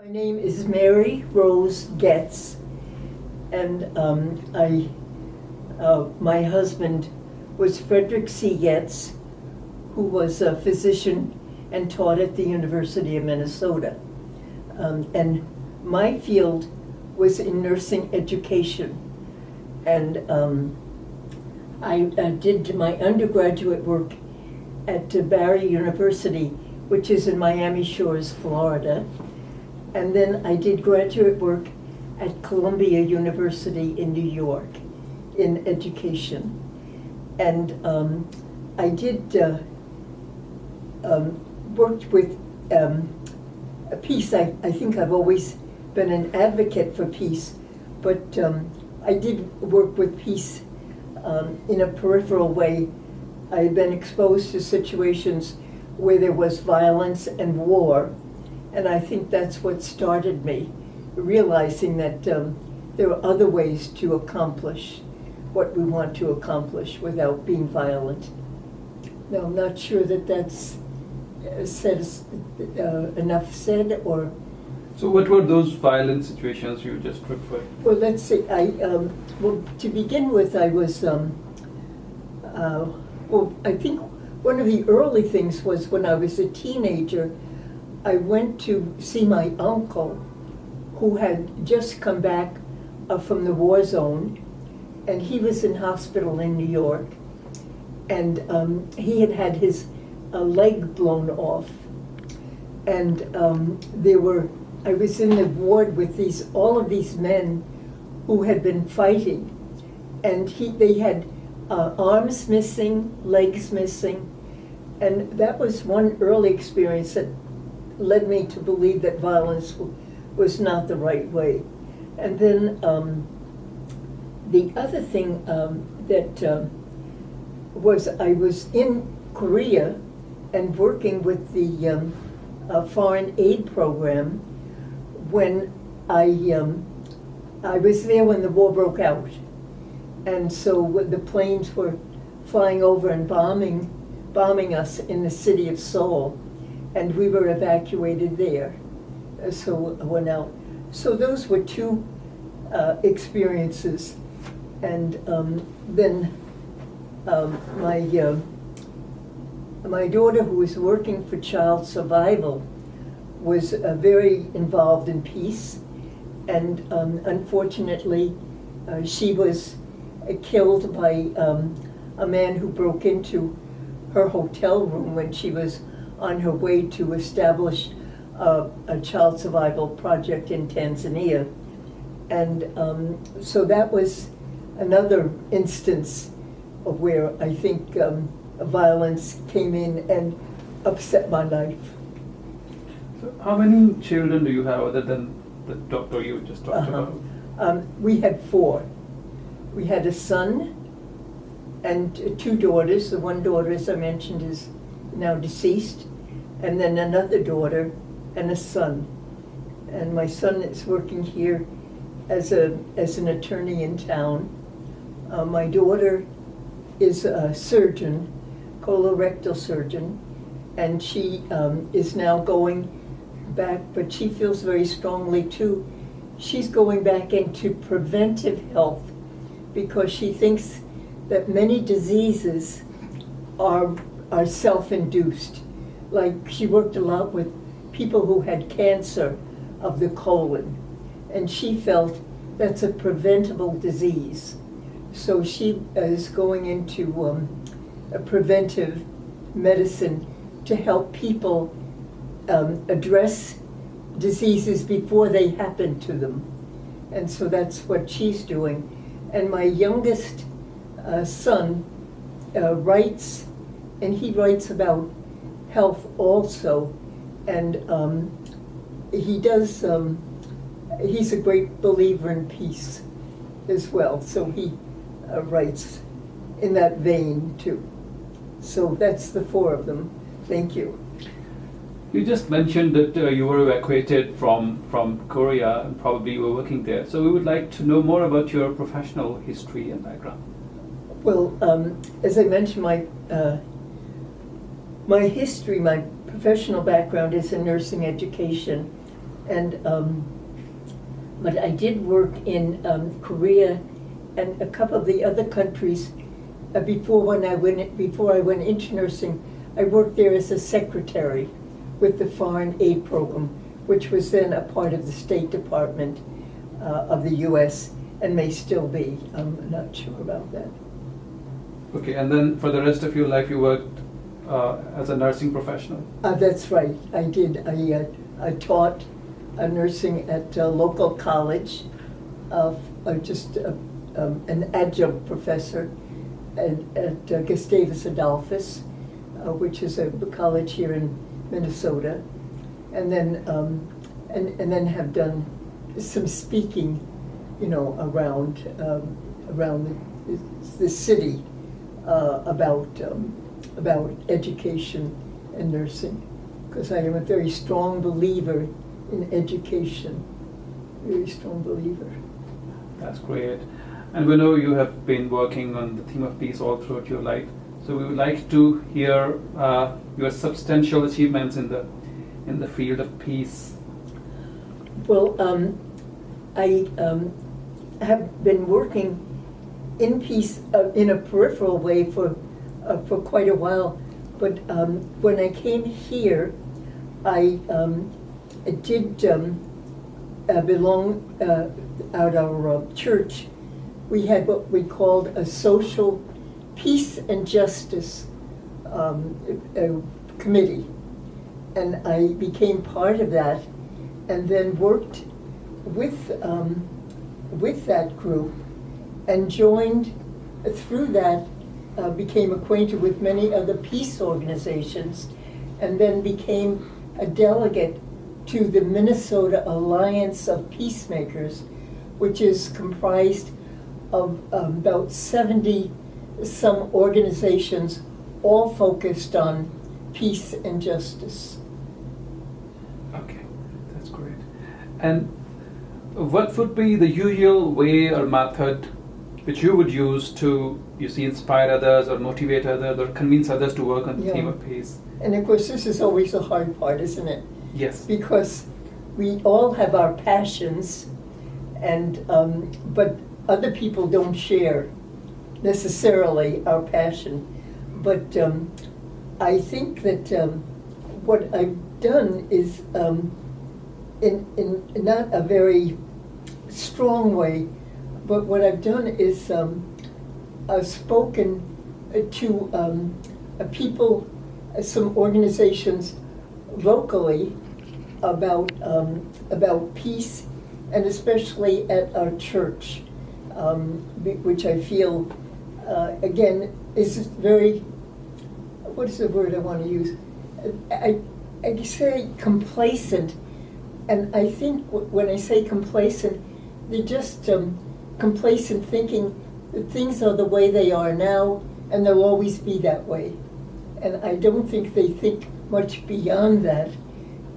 My name is Mary Rose Goetz, and my husband was Frederick C. Goetz, who was a physician and taught at the University of Minnesota. And my field was in nursing education. And I did my undergraduate work at Barry University, which is in Miami Shores, Florida. And then I did graduate work at Columbia University in New York in education. And I did worked with peace. I think I've always been an advocate for peace, but I did work with peace in a peripheral way. I had been exposed to situations where there was violence and war, and I think that's what started me, realizing that there are other ways to accomplish what we want to accomplish without being violent. Now, I'm not sure that that's enough said, or... So what were those violent situations you just referred? Well, let's see. Well, to begin with, I was, well, I think one of the early things was when I was a teenager, I went to see my uncle, who had just come back from the war zone, and he was in hospital in New York, and he had had his leg blown off, and I was in the ward with all of these men who had been fighting, and they had arms missing, legs missing, and that was one early experience that led me to believe that violence was not the right way. And then the other thing that was, I was in Korea and working with the foreign aid program when I was there when the war broke out. And so the planes were flying over and bombing us in the city of Seoul, and we were evacuated there. So I went out. So those were two experiences. And then my daughter, who was working for Child Survival, was very involved in peace, and unfortunately she was killed by a man who broke into her hotel room when she was on her way to establish a child survival project in Tanzania. And so that was another instance of where I think violence came in and upset my life. So how many children do you have other than the doctor you just talked about? We had 4. We had a son and 2 daughters. The one daughter, as I mentioned, is now deceased, and then another daughter and a son. And my son is working here as an attorney in town. My daughter is a surgeon, colorectal surgeon, and she is now going back, but she feels very strongly too. She's going back into preventive health because she thinks that many diseases are self-induced. Like, she worked a lot with people who had cancer of the colon, and she felt that's a preventable disease. So she is going into a preventive medicine to help people address diseases before they happen to them. And so that's what she's doing. And my youngest son writes, and he writes about health also. And he does, he's a great believer in peace as well. So he writes in that vein too. So that's the 4 of them. Thank you. You just mentioned that you were evacuated from Korea and probably you were working there. So we would like to know more about your professional history and background. Well, as I mentioned, my history, my professional background is in nursing education, And but I did work in Korea and a couple of the other countries before I went into nursing. I worked there as a secretary with the Foreign Aid Program, which was then a part of the State Department of the U.S. and may still be. I'm not sure about that. Okay, and then for the rest of your life, you worked as a nursing professional. That's right. I did. I taught nursing at a local college, just an adjunct professor at Gustavus Adolphus, which is a college here in Minnesota, and then have done some speaking, around the city about education and nursing, because I am a very strong believer in education, very strong believer. That's great. And we know you have been working on the theme of peace all throughout your life. So we would like to hear your substantial achievements in the field of peace. Well, I have been working in peace in a peripheral way for quite a while. But when I came here, I did belong at our church. We had what we called a social peace and justice committee, and I became part of that, and then worked with that group, and joined through that. Became acquainted with many other peace organizations, and then became a delegate to the Minnesota Alliance of Peacemakers, which is comprised of about 70 some organizations, all focused on peace and justice. Okay, that's great. And what would be the usual way or method which you would use to, inspire others or motivate others or convince others to work on the theme of peace? And of course, this is always the hard part, isn't it? Yes. Because we all have our passions, and but other people don't share necessarily our passion. But I think that what I've done is, in not a very strong way, but what I've done is I've spoken to people, some organizations locally about peace, and especially at our church, which I feel, again, is very, what is the word I want to use? I say complacent, and I think when I say complacent, they're just complacent thinking that things are the way they are now, and they'll always be that way. And I don't think they think much beyond that.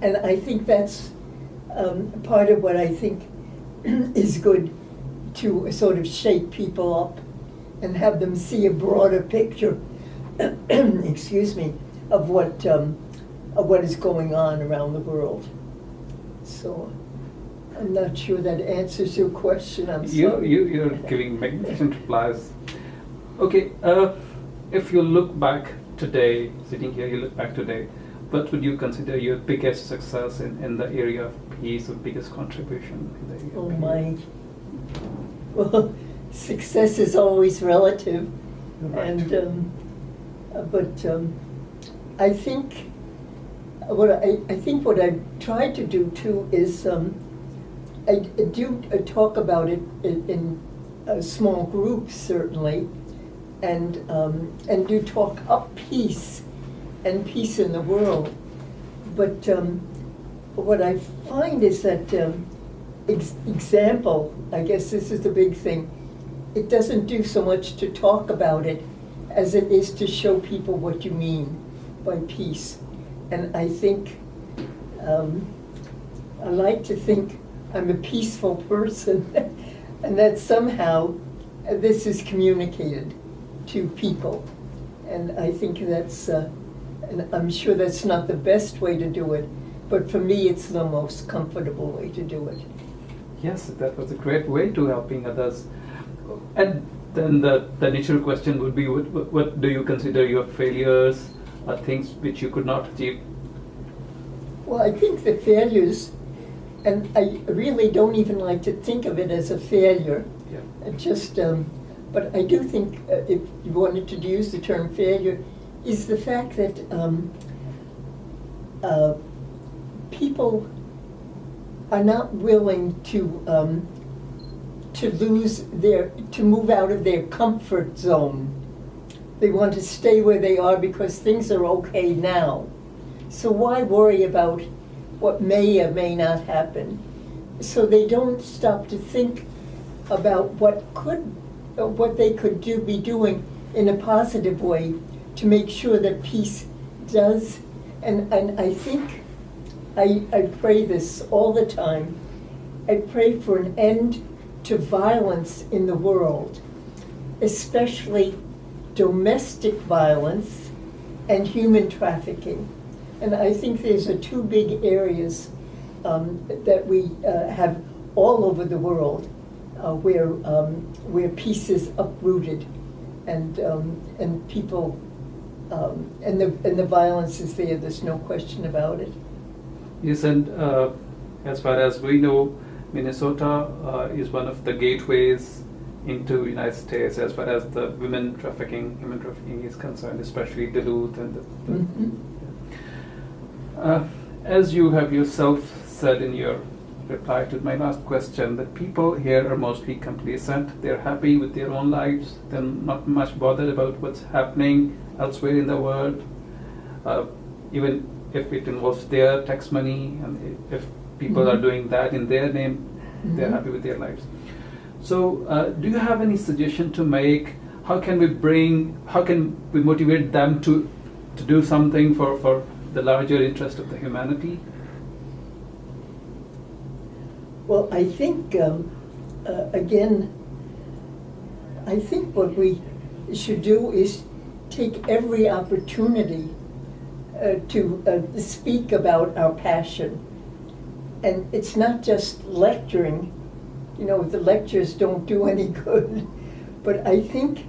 And I think that's part of what I think is good, to sort of shake people up and have them see a broader picture, excuse me, of what is going on around the world. So I'm not sure that answers your question. I'm sorry. You're giving magnificent replies. Okay, if you look back today, sitting here, you look back today, what would you consider your biggest success in the area of peace, or biggest contribution in the area of peace? Well, success is always relative, Right. and but I think what I try to do too is I do talk about it in small groups, certainly, and do talk up peace and peace in the world. But what I find is that example, I guess this is the big thing, it doesn't do so much to talk about it as it is to show people what you mean by peace. And I think, I like to think I'm a peaceful person, and that somehow this is communicated to people. And I think that's, and I'm sure that's not the best way to do it, but for me, it's the most comfortable way to do it. Yes, that was a great way to helping others. And then the initial question would be, what do you consider your failures or things which you could not achieve? Well, I think the failures, and I really don't even like to think of it as a failure. Yeah. It just, but I do think, if you wanted to use the term failure, is the fact that people are not willing to move out of their comfort zone. They want to stay where they are because things are okay now. So why worry about what may or may not happen? So they don't stop to think about what they could be doing in a positive way to make sure that peace does. And I think I pray this all the time. I pray for an end to violence in the world, especially domestic violence and human trafficking. And I think there's two big areas that we have all over the world where peace is uprooted and people and the violence is there. There's no question about it. Yes, and as far as we know, Minnesota is one of the gateways into United States as far as the human trafficking is concerned, especially Duluth and as you have yourself said in your reply to my last question, that people here are mostly complacent. They're happy with their own lives. They're not much bothered about what's happening elsewhere in the world, even if it involves their tax money, and if people are doing that in their name, they're happy with their lives. So do you have any suggestion to make? How can we motivate them to do something for the larger interest of the humanity? Well, I think, again, I think what we should do is take every opportunity to speak about our passion. And it's not just lecturing. You know, the lectures don't do any good. But I think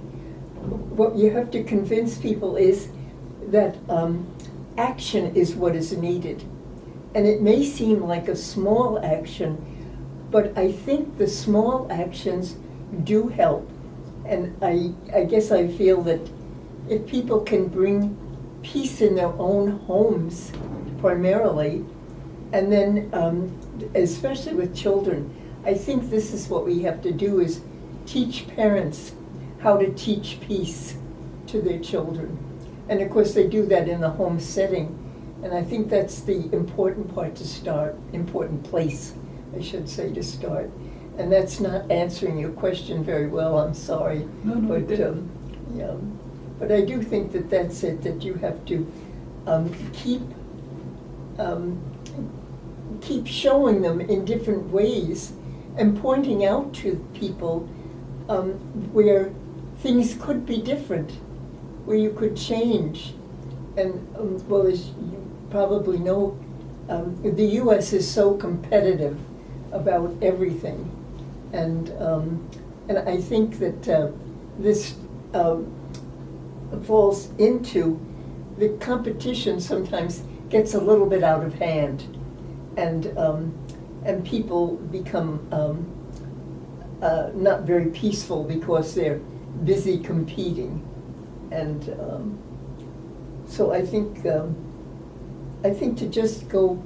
what you have to convince people is that action is what is needed. And it may seem like a small action, but I think the small actions do help. And I guess I feel that if people can bring peace in their own homes primarily, and then especially with children, I think this is what we have to do, is teach parents how to teach peace to their children. And of course they do that in the home setting. And I think that's the important part to start, important place, I should say, to start. And that's not answering your question very well, I'm sorry. No, but yeah. But I do think that that's it, that you have to keep showing them in different ways and pointing out to people where things could be different, where you could change. And well, as you probably know, the U.S. is so competitive about everything, and I think that this falls into the competition. Sometimes gets a little bit out of hand, and people become not very peaceful because they're busy competing, and so I think to just go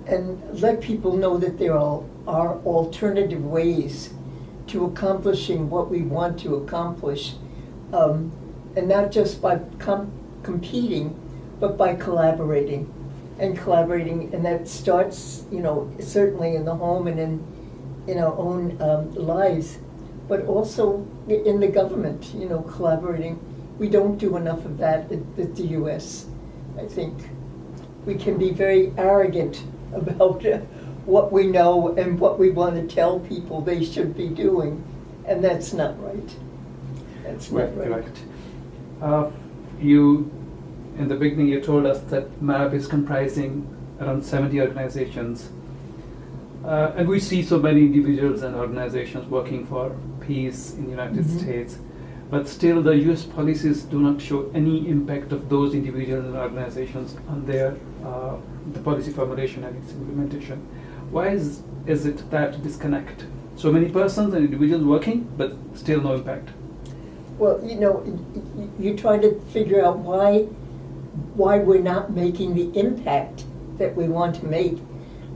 and let people know that there are alternative ways to accomplishing what we want to accomplish, and not just by competing, but by collaborating, and that starts, certainly in the home and in our own lives, but also in the government, collaborating. We don't do enough of that at the U.S. I think we can be very arrogant about what we know and what we want to tell people they should be doing, and that's not right. That's not right. You, in the beginning, you told us that MAB is comprising around 70 organizations. And we see so many individuals and organizations working for peace in the United States. But still, the U.S. policies do not show any impact of those individuals and organizations on their the policy formulation and its implementation. Why is it that disconnect? So many persons and individuals working, but still no impact. Well, you try to figure out why we're not making the impact that we want to make,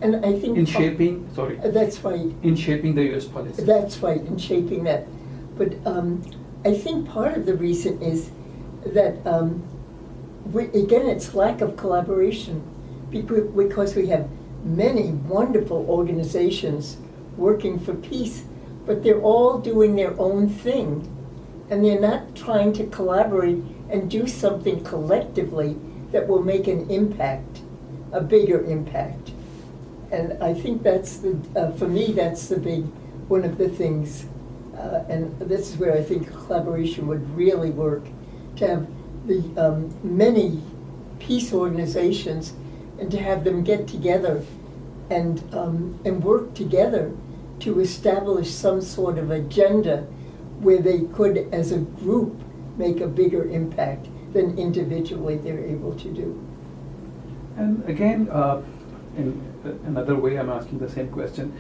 and I think in shaping, that's right. In shaping the U.S. policy. That's right, in shaping that. But I think part of the reason is that again, it's lack of collaboration, because we have many wonderful organizations working for peace, but they're all doing their own thing, and they're not trying to collaborate and do something collectively that will make an impact, a bigger impact. And I think that's for me, that's one of the things, and this is where I think collaboration would really work, to have the many peace organizations and to have them get together and work together to establish some sort of agenda where they could, as a group, make a bigger impact than individually they're able to do. And again, in another way, I'm asking the same question.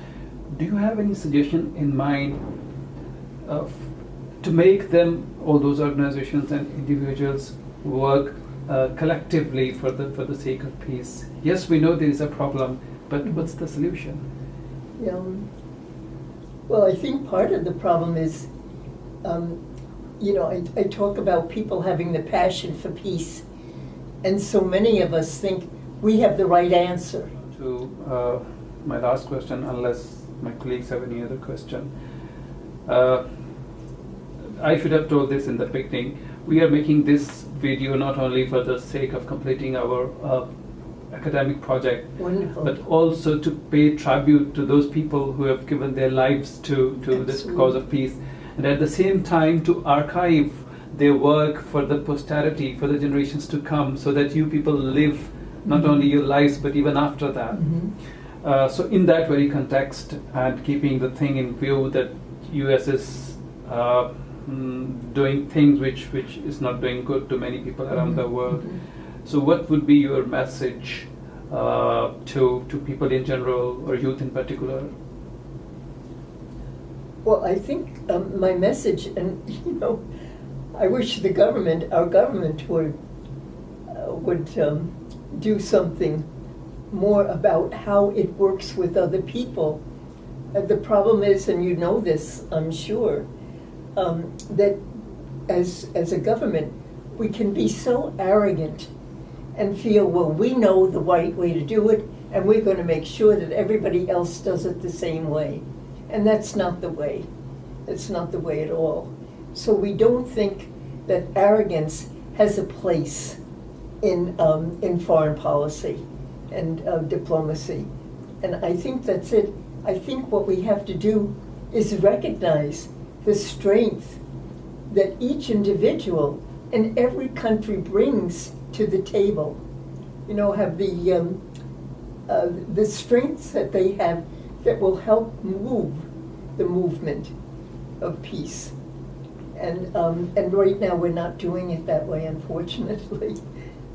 Do you have any suggestion in mind to make them, all those organizations and individuals, work collectively for the sake of peace? Yes, we know there is a problem, but what's the solution? Well, I think part of the problem is, I talk about people having the passion for peace, and so many of us think we have the right answer. To my last question, unless my colleagues have any other question. I should have told this in the beginning. We are making this video not only for the sake of completing our academic project, Wonderful. but also to pay tribute to those people who have given their lives to this cause of peace, and at the same time to archive their work for the posterity, for the generations to come, so that you people live not only your lives but even after that. So in that very context, and keeping the thing in view that US is doing things which is not doing good to many people around the world. So what would be your message to people in general, or youth in particular? Well, I think my message, and I wish our government would do something more about how it works with other people. The problem is, and you know this, I'm sure, that as a government, we can be so arrogant and feel, well, we know the right way to do it, and we're going to make sure that everybody else does it the same way. And that's not the way. It's not the way at all. So we don't think that arrogance has a place in foreign policy and diplomacy. And I think that's it. I think what we have to do is recognize the strength that each individual in every country brings to the table. Have the strengths that they have that will help move the movement of peace. And right now we're not doing it that way, unfortunately.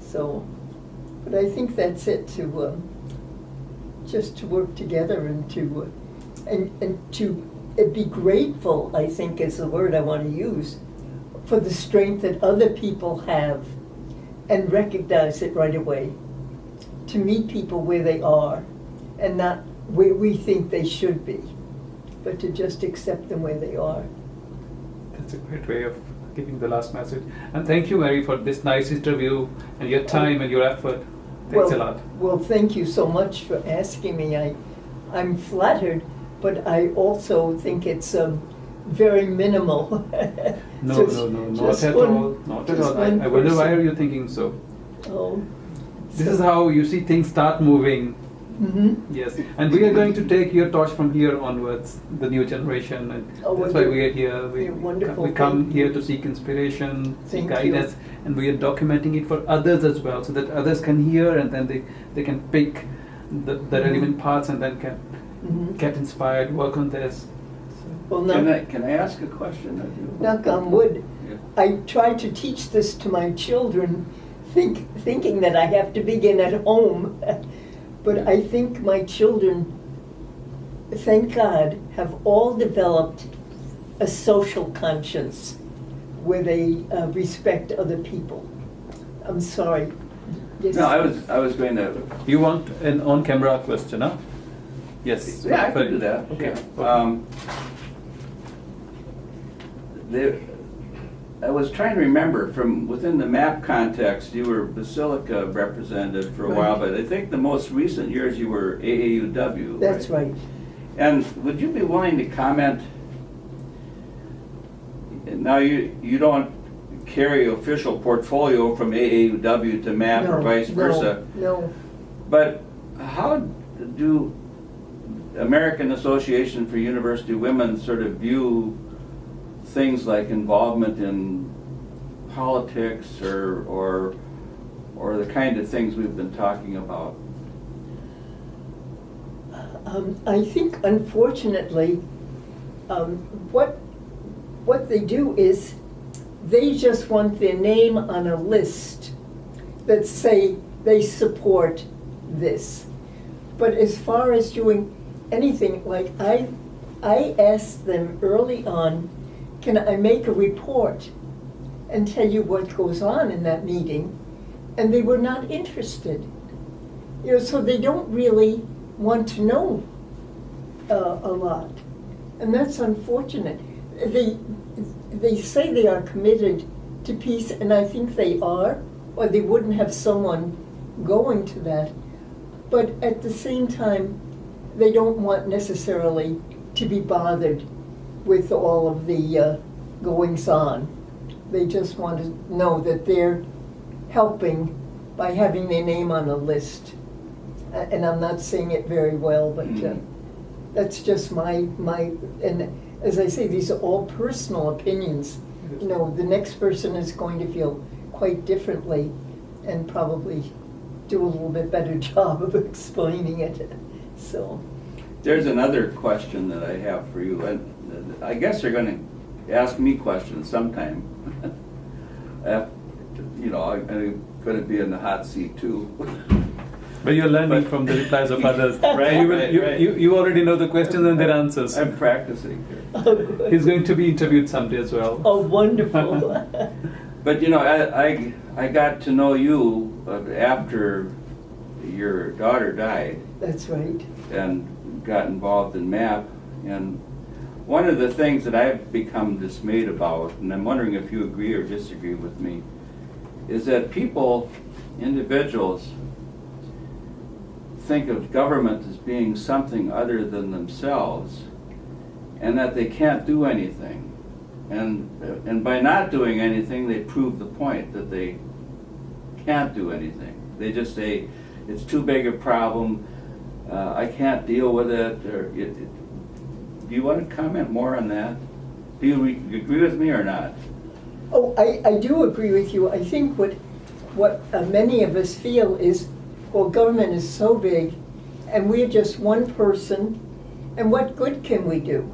So, but I think that's it, to just to work together and to be grateful, I think is the word I want to use, for the strength that other people have, and recognize it right away. To meet people where they are, and not where we think they should be, but to just accept them where they are. That's a great way of giving the last message. And thank you, Mary, for this nice interview and your time and your effort. Thanks a lot. Well, thank you so much for asking me. I'm flattered, but I also think it's very minimal. No, not at all. Not at all. I wonder why are you thinking so? Oh. This is how you see things start moving. Yes, and we are going to take your torch from here onwards, the new generation, and that's why we are here. We come here to seek inspiration, seek guidance, and we are documenting it for others as well, so that others can hear and then they can pick the relevant parts and then can get inspired, work on this. Well, now, Can I ask a question? knock on wood, Yeah. I try to teach this to my children, thinking that I have to begin at home. But I think my children, thank God, have all developed a social conscience where they respect other people. I'm sorry. Yes. No, I was going to. You want an on-camera question, huh? Yes. Yeah, I can do that. Okay. I was trying to remember from within the MAP context, you were Basilica representative for a while, but I think the most recent years you were AAUW. That's right. And would you be willing to comment? Now you don't carry official portfolio from AAUW to MAP or vice versa. No. But how do American Association for University Women sort of view things like involvement in politics or the kind of things we've been talking about? I think, unfortunately, what they do is they just want their name on a list that say they support this. But as far as doing anything, like I asked them early on, can I make a report and tell you what goes on in that meeting? And they were not interested. You know, so they don't really want to know a lot. And that's unfortunate. They say they are committed to peace, and I think they are, or they wouldn't have someone going to that. But at the same time, they don't want necessarily to be bothered with all of the goings-on. They just want to know that they're helping by having their name on a list. And I'm not saying it very well, but that's just my, and as I say, these are all personal opinions. You know, the next person is going to feel quite differently and probably do a little bit better job of explaining it. So. There's another question that I have for you, and I guess you're going to ask me questions sometime. You know, I'm going to be in the hot seat too. But you're learning from the replies of others. Right, right. You already know the questions and their answers. I'm practicing here. Oh, good. He's going to be interviewed someday as well. Oh, wonderful. But you know, I got to know you after your daughter died. That's right. And got involved in MAP. And one of the things that I've become dismayed about, and I'm wondering if you agree or disagree with me, is that people, individuals, think of government as being something other than themselves, and that they can't do anything. And by not doing anything, they prove the point that they can't do anything. They just say, it's too big a problem, I can't deal with it. Do you want to comment more on that? Do you agree with me or not? Oh, I do agree with you. I think what many of us feel is, well, government is so big, and we're just one person, and what good can we do?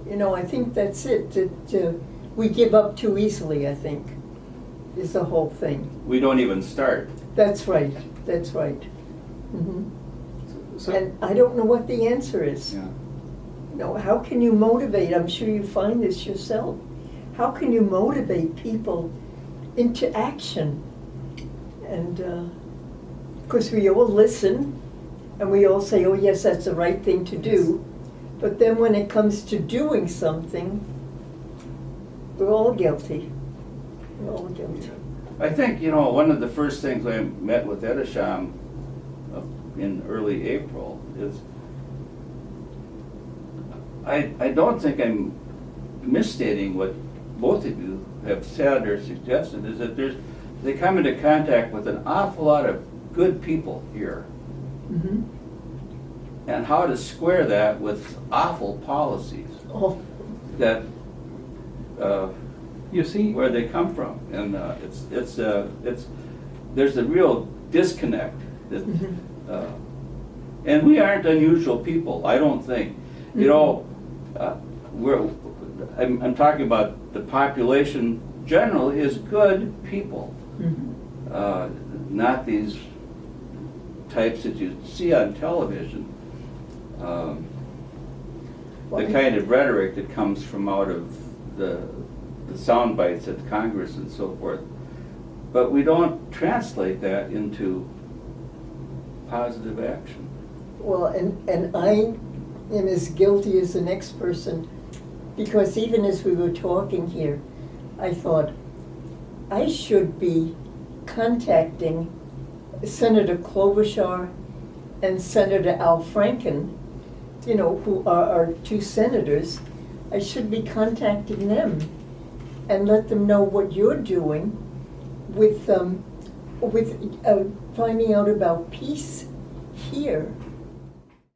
You know, I think that's it. That we give up too easily, I think, is the whole thing. We don't even start. That's right. That's right. Mm-hmm. So, And I don't know what the answer is. Yeah. You know, how can you motivate? I'm sure you find this yourself. How can you motivate people into action? And of course, we all listen, and we all say, oh yes, that's the right thing to do. But then when it comes to doing something, we're all guilty. We're all guilty. I think, you know, one of the first things I met with Ehtasham in early April is, I don't think I'm misstating what both of you have said or suggested, is that they come into contact with an awful lot of good people here. Mm-hmm. And how to square that with awful policies Oh, that you see, where they come from, and there's a real disconnect that And we aren't unusual people, I don't think. You know, I'm talking about the population generally is good people. Not these types that you see on television. The kind of rhetoric that comes from out of the sound bites at Congress and so forth. But we don't translate that into positive action. Well, and I am as guilty as the next person, because even as we were talking here, I thought, I should be contacting Senator Klobuchar and Senator Al Franken, you know, who are our two senators. I should be contacting them and let them know what you're doing with finding out about peace here.